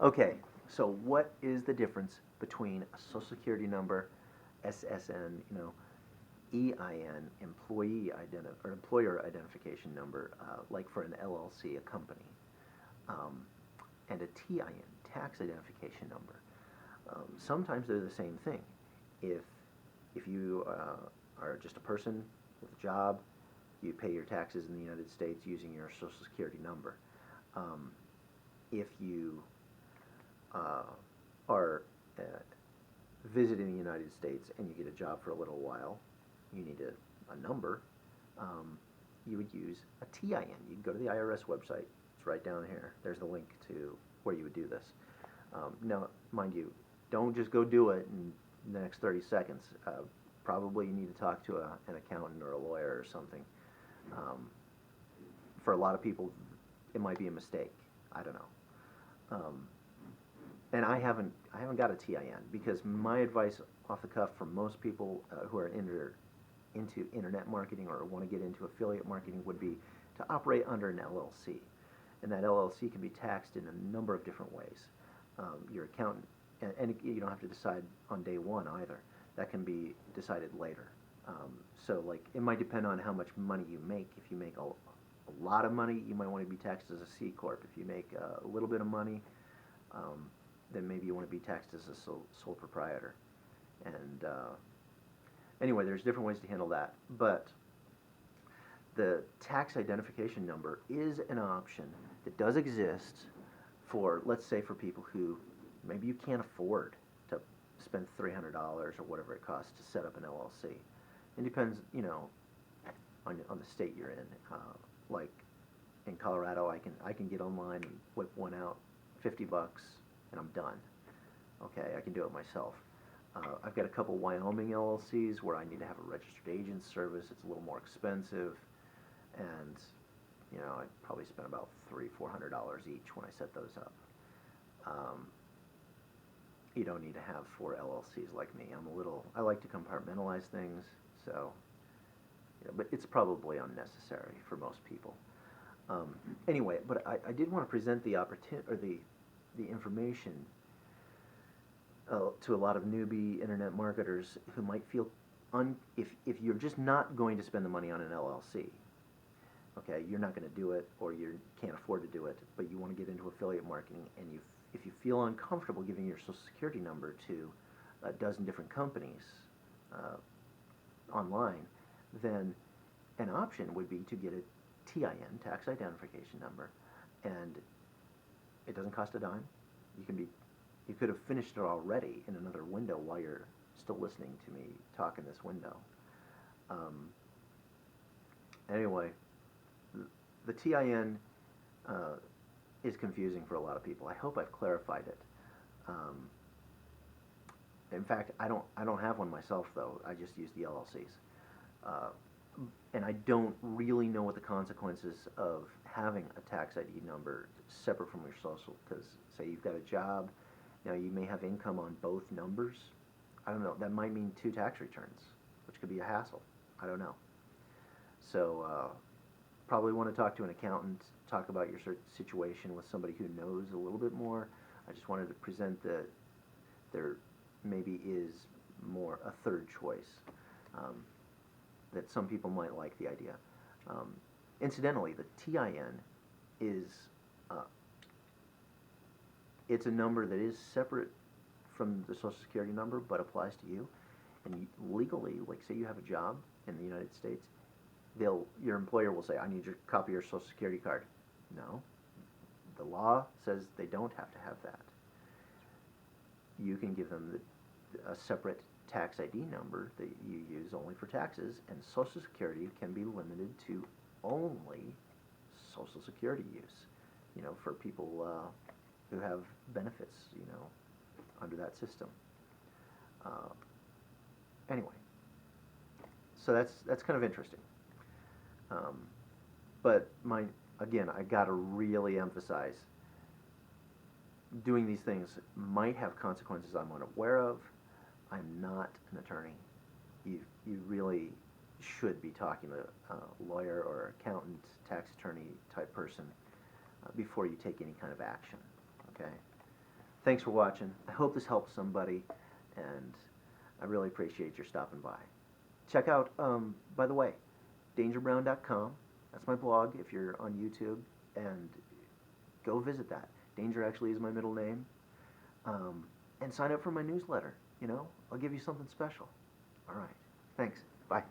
Okay, so what is the difference between a Social Security number, SSN, EIN, employer identification number, like for an LLC, a company, um, and a TIN, tax identification number? Sometimes they're the same thing. If if you are just a person with a job, you pay your taxes in the United States using your Social Security number. Um, if you are visiting the United States and you get a job for a little while, you need a number. You would use a TIN. You'd go to the IRS website. It's right down here. There's the link to where you would do this. Now, mind you, don't just go do it in the next 30 seconds. Probably you need to talk to an accountant or a lawyer or something. For a lot of people, it might be a mistake. I don't know. And I haven't got a TIN because my advice off the cuff for most people who are into internet marketing or want to get into affiliate marketing would be to operate under an LLC, and that LLC can be taxed in a number of different ways. Your accountant, and you don't have to decide on day one either. That can be decided later. So like it might depend on how much money you make. If you make a lot of money, you might want to be taxed as a C corp. If you make a little bit of money, then maybe you want to be taxed as a sole proprietor. And anyway, there's different ways to handle that. But the tax identification number is an option that does exist for, let's say, for people who maybe you can't afford to spend $300 or whatever it costs to set up an LLC. It depends, on the state you're in. Like in Colorado, I can get online and whip one out, $50, and I'm done. Okay, I can do it myself. I've got a couple Wyoming LLCs where I need to have a registered agent service. It's a little more expensive, and I probably spend about $300-400 each when I set those up. You don't need to have 4 LLCs like me. I like to compartmentalize things, so but it's probably unnecessary for most people. Anyway, but I did want to present the opportunity or the information to a lot of newbie internet marketers who might feel if you're just not going to spend the money on an LLC, okay, you're not going to do it or you can't afford to do it, but you want to get into affiliate marketing, and if you feel uncomfortable giving your Social Security number to a dozen different companies online, then an option would be to get a TIN, tax identification number, and it doesn't cost a dime. You could have finished it already in another window while you're still listening to me talk in this window. Anyway, the TIN is confusing for a lot of people. I hope I've clarified it. In fact, I don't have one myself though. I just use the LLCs, and I don't really know what the consequences of having a tax ID number separate from your social. Because say you've got a job, now you may have income on both numbers. I don't know. That might mean 2 tax returns, which could be a hassle. I don't know. So probably want to talk to an accountant, talk about your situation with somebody who knows a little bit more. I just wanted to present that there maybe is more a third choice, that some people might like the idea. Incidentally, the TIN is it's a number that is separate from the Social Security number but applies to you. And legally, like say you have a job in the United States, your employer will say, I need your copy of your Social Security card. No, the law says they don't have to have that. You can give them a separate tax ID number that you use only for taxes, and Social Security can be limited to only Social Security use, for people who have benefits, under that system. Anyway, so that's kind of interesting. But again, I got to really emphasize, doing these things might have consequences I'm unaware of. I'm not an attorney. You really should be talking to a lawyer or accountant, tax attorney type person before you take any kind of action. Okay. Thanks for watching. I hope this helps somebody, and I really appreciate your stopping by. Check out, by the way, dangerbrown.com. That's my blog if you're on YouTube, and go visit that. Danger actually is my middle name. And sign up for my newsletter. You know, I'll give you something special. All right. Thanks. Bye.